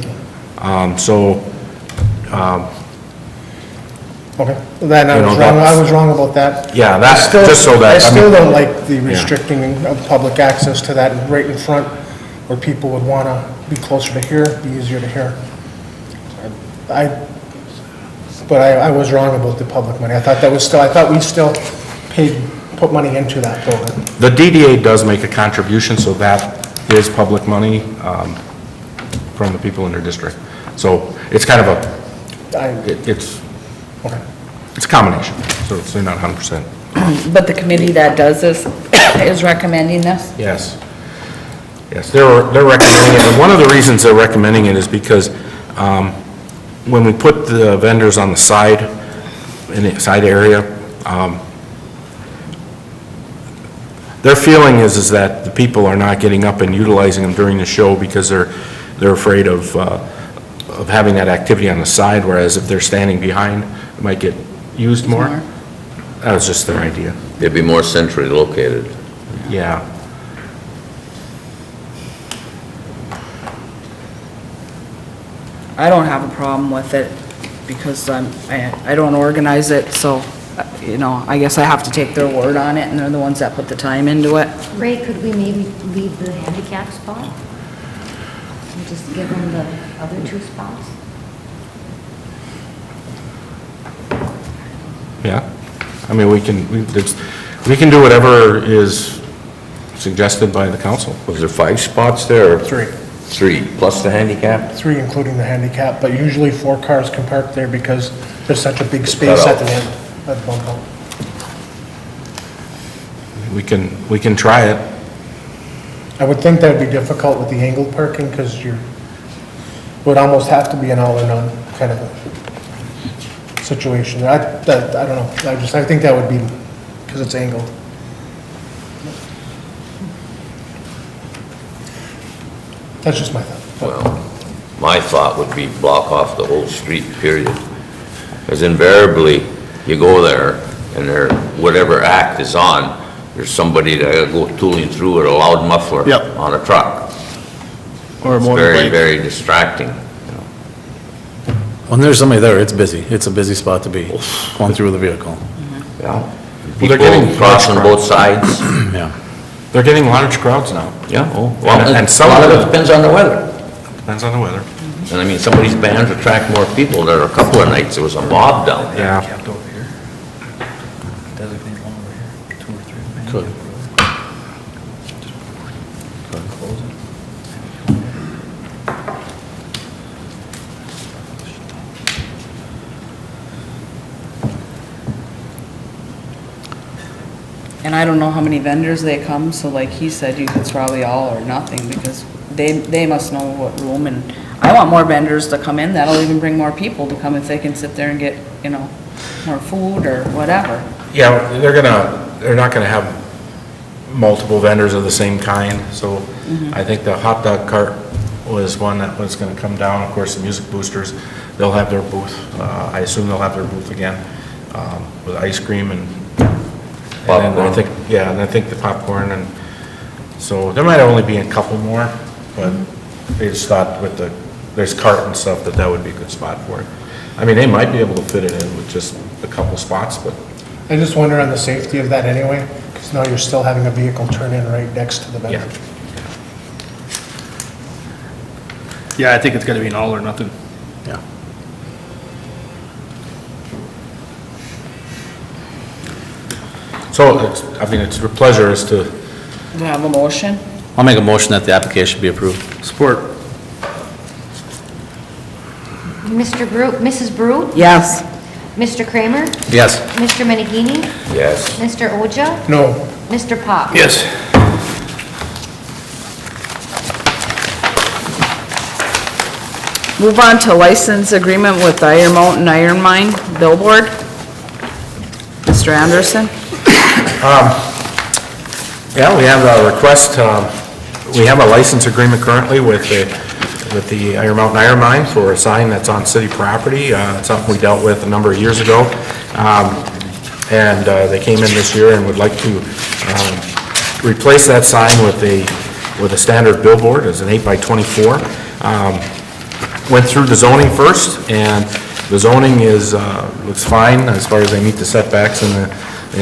Okay, then I
You know,
was wrong, I
that's-
was wrong about that.
Yeah,
I
that's
still-
just so that,
I
I
still
mean-
don't like the restricting of public access to that right in front, where people would want to be closer to here, be easier to hear. But I was wrong about the public money. I thought we still put money into that program.
The DDA does make a contribution, so that is public money from the people in their district. So it's kind of
Okay.
it's a combination, so they're not 100%.
But the committee that does this is recommending this?
Yes. Yes, they're recommending it, and one of the reasons they're recommending it is because when we put the vendors on the side, in the side area, their feeling is that the people are not getting up and utilizing them during the show because they're afraid of having that activity on the side, whereas if they're standing behind, it might get used more. That was just their idea.
They'd be more centrally located.
Yeah.
I don't have a problem with it because I don't organize it, so, you know, I guess I have to take their word on it, and they're the ones that put the time into it.
Ray, could we maybe leave the handicap spot? And just give them the other 2 spots?
Yeah, I mean, we can do whatever is suggested by the council.
Was there 5 spots there? or
3.
3, plus the handicap?
3 including the handicap, but usually 4 cars can park there because there's such a big space at the end, at the bump out.
We can try it.
I would think that'd be difficult with the angled parking, because would almost have to be an all or none kind of a situation. I don't know, I think that would be, because it's angled. That's just my thought.
Well, my thought would be block off the whole street, period. Because invariably, you go there, and whatever act is on, there's somebody that go tooling through with a loud muffler
Yep.
on a truck.
Or a
It's very, very distracting.
When there's somebody there, it's busy. It's a busy spot to be, going through with a vehicle.
Yeah.
they're getting
People crossing both sides.
Yeah.
They're getting large crowds now.
Yeah, oh, well,
And some
a lot
of
of it
them-
depends on the weather.
Depends on the weather.
And I mean, some of these bands attract more people. There are a couple of nights, there was a mob down there.
Yeah.
Kept over here. Designate one over here, 2 or 3.
Could.
And I don't know how many vendors they come, so like he said, it's probably all or nothing, because they must know what room, and I want more vendors to come in, that'll even bring more people to come if they can sit there and get, more food or whatever.
Yeah, they're not gonna have multiple vendors of the same kind, so I think the hot dog cart was one that was gonna come down. Of course, the music boosters, they'll have their booth. I assume they'll have their booth again, with ice cream and then I think, yeah, and I think the popcorn, and so there might only be a couple more, but they just thought with there's cart and stuff, that would be a good spot for it. I mean, they might be able to fit it in with just a couple spots, but
I just wonder on the safety of that anyway, because now you're still having a vehicle turn in right next to the vendor.
yeah.
Yeah, I think it's gotta be an all or nothing.
Yeah. So, it's your pleasure as to,
Do I have a motion?
I'll make a motion that the application be approved.
Support.
Mr. Brew, Mrs. Brew?
Yes.
Mr. Kramer?
Yes.
Mr. Menegini?
Yes.
Mr. Oja?
No,
Mr. Pop?
Yes.
Move on to license agreement with the Iron Mountain Iron Mine Billboard. Mr. Anderson?
yeah, we have a request, we have a license agreement currently with the Iron Mountain Iron Mine for a sign that's on city property. It's something we dealt with a number of years ago. And they came in this year and would like to replace that sign with a standard billboard as an 8x24. Went through the zoning first, and the zoning looks fine as far as they meet the setbacks and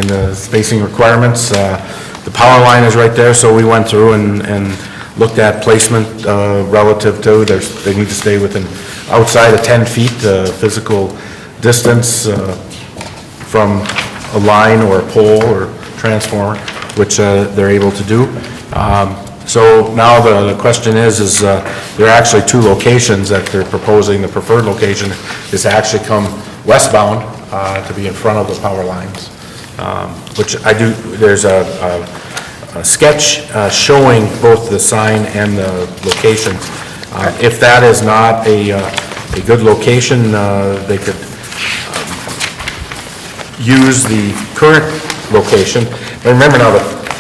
the spacing requirements. The power line is right there, so we went through and looked at placement relative to, they need to stay within, outside of 10 feet physical distance from a line or a pole or transformer, which they're able to do. So now the question is there are actually two locations that they're proposing. The preferred location is to actually come westbound to be in front of the power lines, which there's a sketch showing both the sign and the location. If that is not a good location, they could use the current location. But remember now,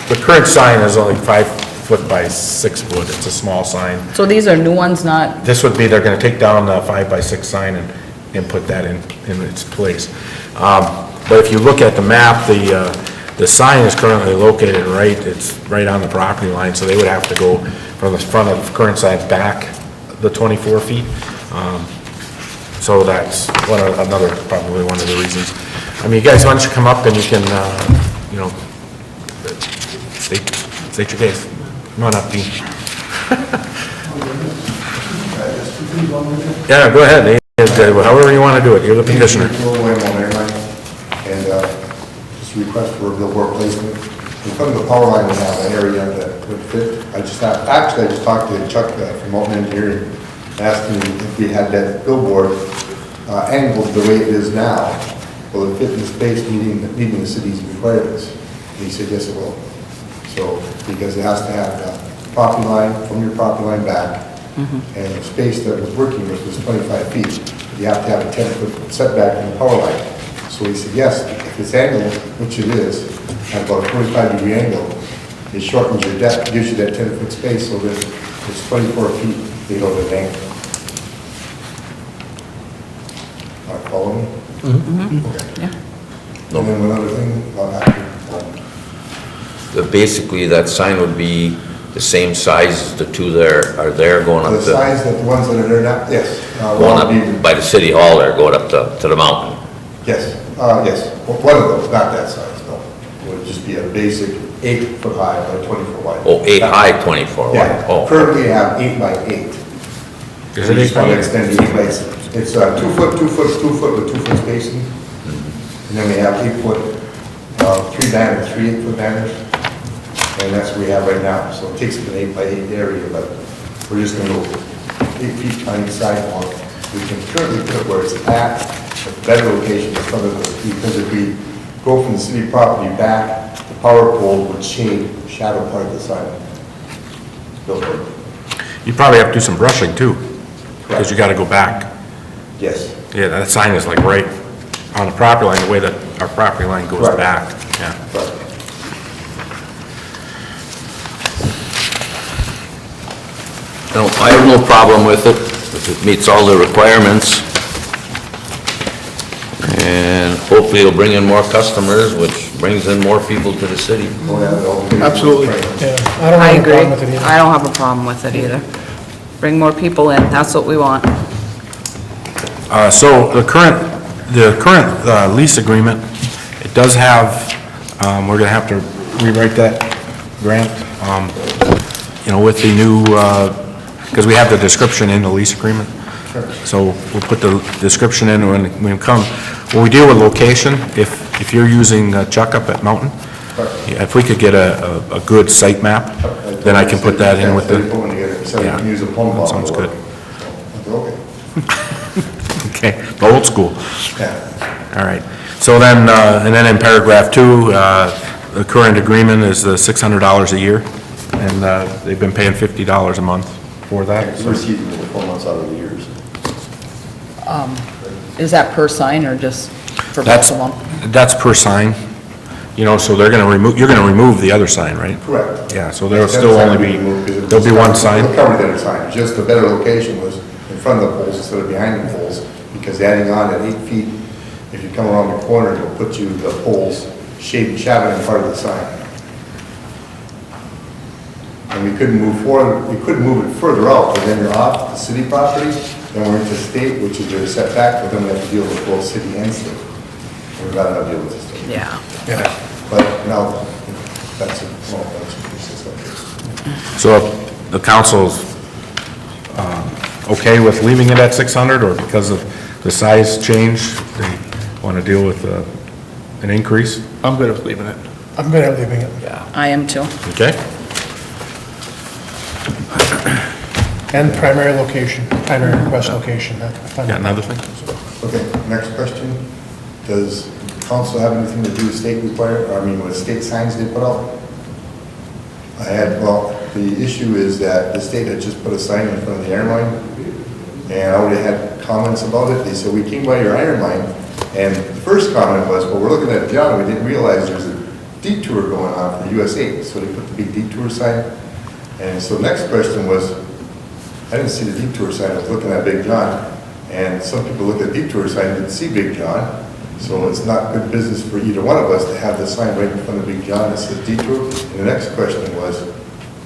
the current sign is only 5 foot by 6 foot. It's a small sign.
So these are new ones, not,
This would be, they're gonna take down the 5x6 sign and put that in its place. But if you look at the map, the sign is currently located it's right on the property line, so they would have to go from the front of the current sign back the 24 feet. So that's probably one of the reasons. I mean, you guys, why don't you come up and you can, state your case. Come on up, Dean. Yeah, go ahead. However you want to do it. You're the petitioner.
Norway, and just request for a billboard placement. In front of the power line, we have an area that would fit. I just talked to Chuck from Mountain Engineering, asked him if we had that billboard angled the way it is now, will it fit in the space meeting the city's requirements? And he said, yes, it will. So, because it has to have the property line, from your property line back, and the space that was working with was 25 feet. You have to have a 10-foot setback from the power line. So he said, yes, if it's angled, which it is, at about a 25-degree angle, it shortens your depth, gives you that 10-foot space, so that it's 24 feet below the angle. Are you following me? Okay.
yeah.
And then one other thing about that.
Basically, that sign would be the same size as the two that are there going up
The size that the ones that are there now, yes.
going up by the city hall there, going up to the mountain.
Yes, yes. One of those, not that size, no. It would just be a basic 8 foot high by 24 wide.
Oh, 8 high, 24 wide.
Yeah,
Oh,
currently I have 8 by 8.
Is it 8 by 8?
Extend the 8 by 8. It's 2 foot, 2 foot, 2 foot with 2 foot spacing. And then we have 8 foot, 3 banners, 3 8-foot banners. And that's what we have right now. So it takes up an 8 by 8 area, but we're just going to go 8 feet on each sidewalk. We can currently put it where it's at, a better location in front of us, because if we go from the city property back, the power pole would shade shadow part of the sign. Billboard.
You probably have to do some brushing too, because you gotta go back.
Yes.
Yeah, that sign is like right on the property line, the way that our property line goes
Right.
back, yeah.
Right.
No, I have no problem with it, if it meets all the requirements. And hopefully it'll bring in more customers, which brings in more people to the city.
Oh, yeah, that'll be-
Absolutely. Yeah, I don't
I
have a
agree.
problem with it either.
I don't have a problem with it either. Bring more people in, that's what we want.
So the current lease agreement, it does have, we're gonna have to rewrite that grant, you know, with the new, because we have the description in the lease agreement. So we'll put the description in when we deal with location, if you're using Chuck up at Mountain, if we could get a good site map, then I can put that in with the,
So you can use a plumb bob.
that sounds good.
Okay.
Okay, the old school.
Yeah.
All right. So then, and then in paragraph 2, the current agreement is $600 a year, and they've been paying $50 a month for that.
We're receiving the 4 months out of the years.
Is that per sign or just for both of them?
That's per sign, you know, so they're gonna remove, you're gonna remove the other sign, right?
Correct.
Yeah, so there'll still only be, there'll be one sign.
We'll cover the other sign, just the better location was in front of the poles instead of behind the poles, because adding on at 8 feet, if you come around the corner, it'll put you, the poles, shade shadow in part of the sign. And we couldn't move forward, we couldn't move it further out, but then you're off the city property, then we're into state, which is a setback, but then we have to deal with both city and state. We've got to deal with the state.
Yeah.
But now, that's a, well, that's a consistent.
So if the council's okay with leaving it at 600, or because of the size change, they want to deal with an increase?
I'm good with leaving it.
I'm good at leaving it.
I am too.
Okay?
And primary location, primary request location.
Got another thing?
Okay, next question. Does council have anything to do with state with state signs they put out? Well, the issue is that the state had just put a sign in front of the iron mine, and I already had comments about it. They said, we came by your iron mine, and the first comment was, well, we're looking at John, we didn't realize there's a detour going on for US 8, so they put the big detour sign. And so the next question was, I didn't see the detour sign, I was looking at Big John, and some people looked at detour sign and didn't see Big John, so it's not good business for either one of us to have the sign right in front of Big John that says detour. And the next question was,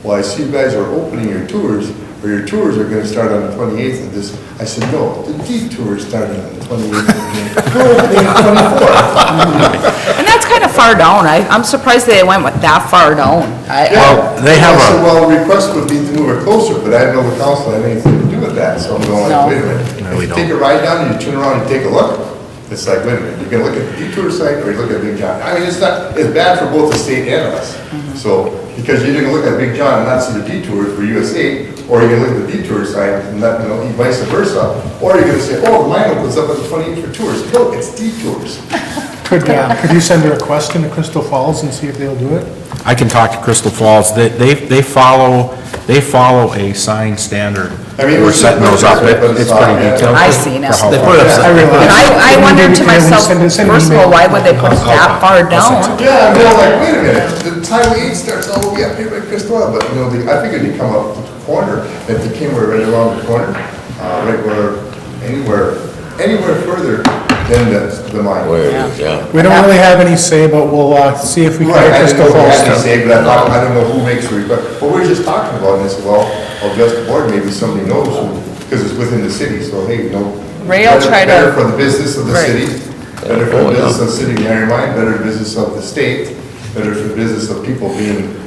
well, I see you guys are opening your tours, or your tours are gonna start on the 28th of this. I said, no, the detour is starting on the 28th of June. We're opening on the 24th.
And that's kind of far down. I'm surprised they went with that far down.
Well, they have
I said,
a,
well, the request would be to move it closer, but I didn't know the council had anything to do with that, so I'm going,
No.
wait a minute.
No,
If
we
you
don't.
take a ride down and you turn around and take a look, it's like, wait a minute, you're gonna look at the detour site or you look at Big John? I mean, it's bad for both the state and us. So, because you're gonna look at Big John and not see the detours for US 8, or you're gonna look at the detour sign and not, you know, vice versa, or you're gonna say, oh, mine opens up at the 28th for tours. No, it's detours.
Could you send a request into Crystal Falls and see if they'll do it?
I can talk to Crystal Falls, they follow a sign standard.
I mean,
We're setting those up, it's pretty detailed.
I seen it.
For how
They
far.
put it up-
I realize.
And I wondered to
Can we
myself,
send an
first of all,
email?
why would they put it that far down?
Yeah, I'm going like, wait a minute, the Highway 8 starts all the way up here by Crystal, but you know, I figured you'd come up the corner, that they came right around the corner, right where, anywhere further than the mine.
Where it is, yeah.
We don't really have any say, but we'll see if we can
Right,
get
I didn't know
Crystal
who
Falls.
had to say, but I don't know who makes the request, but we're just talking about this, well, I'll address the board, maybe somebody knows who, because it's within the city, so hey, you know.
Ray will try to-
Better for the business of the
Right.
city, better for the business of the city of Iron Mine, better for the business of the state, better for the business of people being.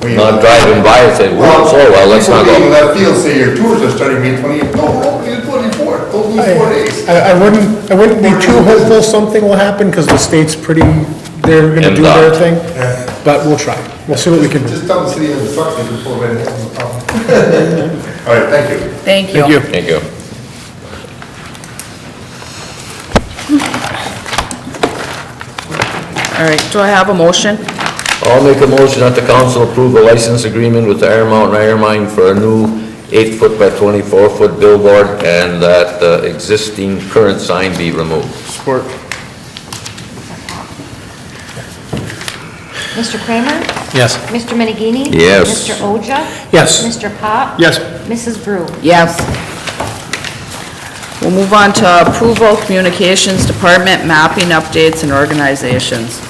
Not driving by and say, well, so well, let's not
People being in
go.
that field say your tours are starting May 28th, no, we're opening the 24th, don't lose 4 days.
I wouldn't be too hopeful something will happen, because the state's they're gonna
And,
do their thing,
Yeah.
but we'll try. We'll see what we can do.
Just tell the city of the truck, they can pull right ahead, no problem. All right, thank you.
Thank you.
Thank you.
All right, do I have a motion?
I'll make a motion that the council approve a license agreement with Iron Mountain Iron Mine for a new 8-foot by 24-foot billboard, and that the existing current sign be removed.
Support.
Mr. Kramer?
Yes.
Mr. Menegini?
Yes.
Mr. Oja?
Yes.
Mr. Pop?
Yes.
Mrs. Brew?
Yes. We'll move on to approval, Communications Department, mapping updates and organizations.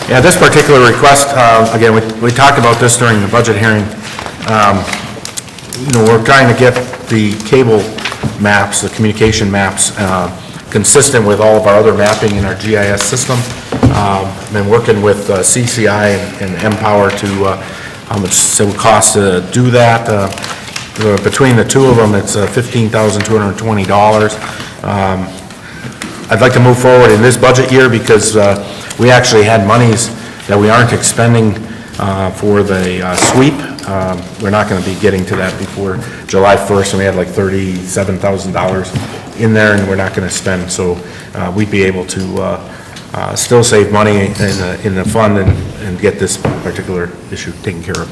Yeah, this particular request, again, we talked about this during the budget hearing. You know, we're trying to get the cable maps, the communication maps, consistent with all of our other mapping in our GIS system. Been working with CCI and Empower to, how much it would cost to do that. Between the two of them, it's $15,220. I'd like to move forward in this budget year because we actually had monies that we aren't expending for the sweep. We're not going to be getting to that before July 1st, and we had like $37,000 in there, and we're not going to spend, so we'd be able to still save money in the fund and get this particular issue taken care of.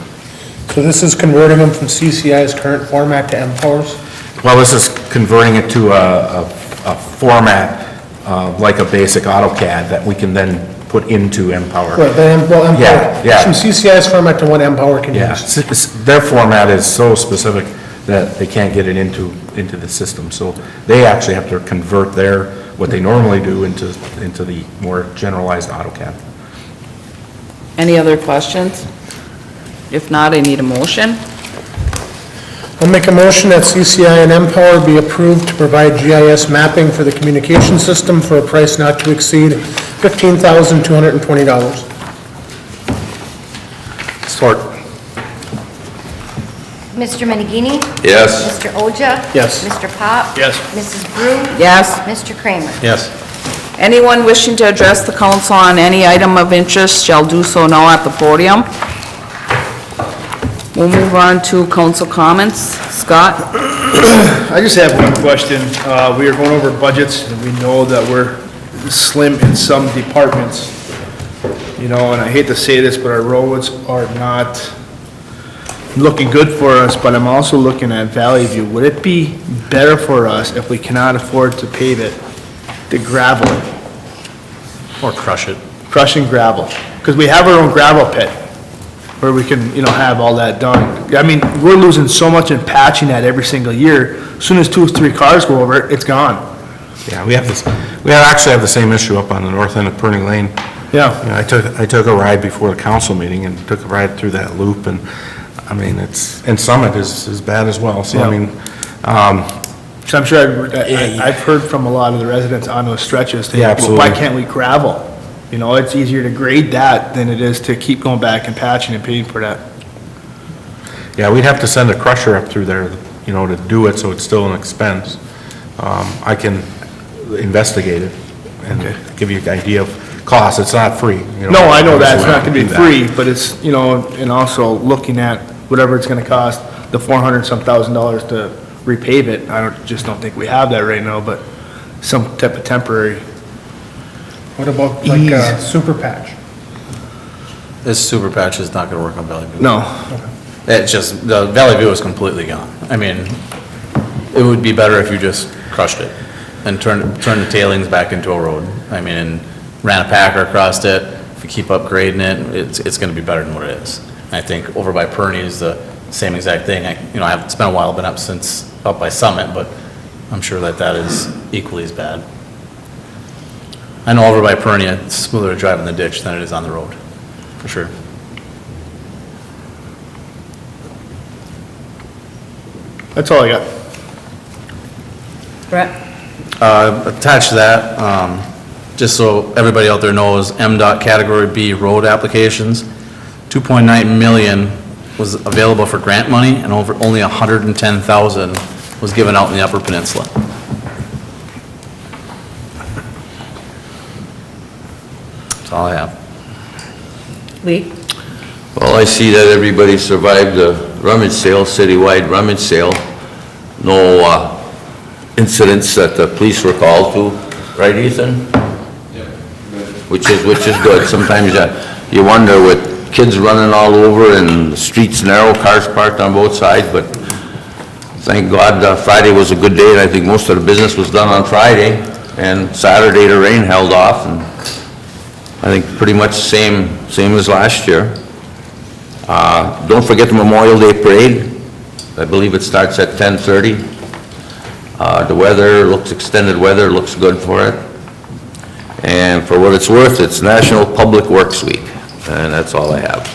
So this is converting them from CCI's current format to Empower's?
Well, this is converting it to a format like a basic AutoCAD that we can then put into Empower.
Right, well, Empower.
Yeah.
From CCI's format to what Empower can
Yeah,
use.
their format is so specific that they can't get it into the system. So they actually have to convert what they normally do into the more generalized AutoCAD.
Any other questions? If not, I need a motion.
I'll make a motion that CCI and Empower be approved to provide GIS mapping for the communication system for a price not to exceed $15,220.
Support.
Mr. Menegini?
Yes.
Mr. Oja?
Yes.
Mr. Pop?
Yes.
Mrs. Brew?
Yes.
Mr. Kramer?
Yes.
Anyone wishing to address the council on any item of interest shall do so now at the podium. We'll move on to council comments. Scott?
I just have one question. We are going over budgets, and we know that we're slim in some departments, you know, and I hate to say this, but our roads are not looking good for us, but I'm also looking at Valley View. Would it be better for us if we cannot afford to pave it, to gravel it,
Or crush it.
crush and gravel? Because we have our own gravel pit where we can, you know, have all that done. I mean, we're losing so much in patching that every single year. As soon as 2 or 3 cars go over it, it's gone.
Yeah, we actually have the same issue up on the north end of Perney Lane.
Yeah.
You know, I took a ride before the council meeting and took a ride through that loop, and, I mean, and Summit is bad as well, so, I
Yeah.
mean,
So I'm sure I've heard from a lot of the residents on those stretches,
Yeah,
well, why
absolutely.
can't we gravel? You know, it's easier to grade that than it is to keep going back and patching and paying for that.
yeah, we'd have to send a crusher up through there, you know, to do it, so it's still an expense. I can investigate it and give you an idea of cost. It's not free, you know.
No, I know that, it's
So we
not gonna be
do that.
free, but it's, you know, and also looking at whatever it's gonna cost, the $400-some thousand to repave it, just don't think we have that right now, but some type of temporary.
What about like a super patch?
This super patch is not gonna work on Valley View.
No.
It's just, the Valley View is completely gone. I mean, it would be better if you just crushed it and turned the tailings back into a road. I mean, and ran a packer across it. If you keep upgrading it, it's gonna be better than what it is. And I think over by Perney is the same exact thing. It's been a while, been up by Summit, but I'm sure that is equally as bad. I know over by Perney, it's smoother to drive in the ditch than it is on the road, for sure.
That's all I got.
Brett?
Attached to that, just so everybody out there knows, MDOT Category B road applications, 2.9 million was available for grant money, and only 110,000 was given out in the Upper Peninsula. That's all I have.
Lee?
Well, I see that everybody survived the rummage sale, citywide rummage sale. No incidents that the police were called to, right, Ethan? Which is good. Sometimes you wonder with kids running all over and the streets narrow, cars parked on both sides, but thank God Friday was a good day, and I think most of the business was done on Friday, and Saturday the rain held off, and I think pretty much same as last year. Don't forget the Memorial Day Parade. I believe it starts at 10:30. The weather extended weather looks good for it. And for what it's worth, it's National Public Works Week, and that's all I have.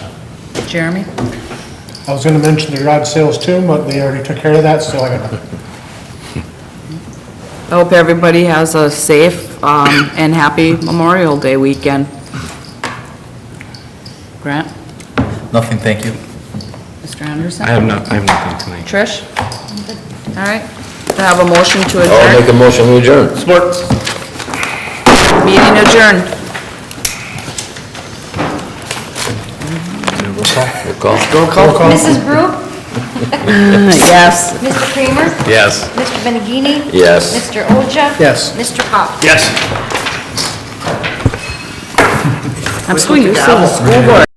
Jeremy?
I was gonna mention the garage sales too, but they already took care of that, so I got nothing.
I hope everybody has a safe and happy Memorial Day weekend. Grant?
Nothing, thank you.
Mr. Anderson?
I have nothing tonight.
Trish? All right. Do I have a motion to
I'll
adjourn?
make a motion to adjourn.
Meeting adjourned.
Roll call.
Mrs. Brew?
Yes.
Mr. Kramer?
Yes.
Mr. Benigini?
Yes.
Mr. Oja?
Yes.
Mr. Pop?
Yes.
I'm so used to the school board.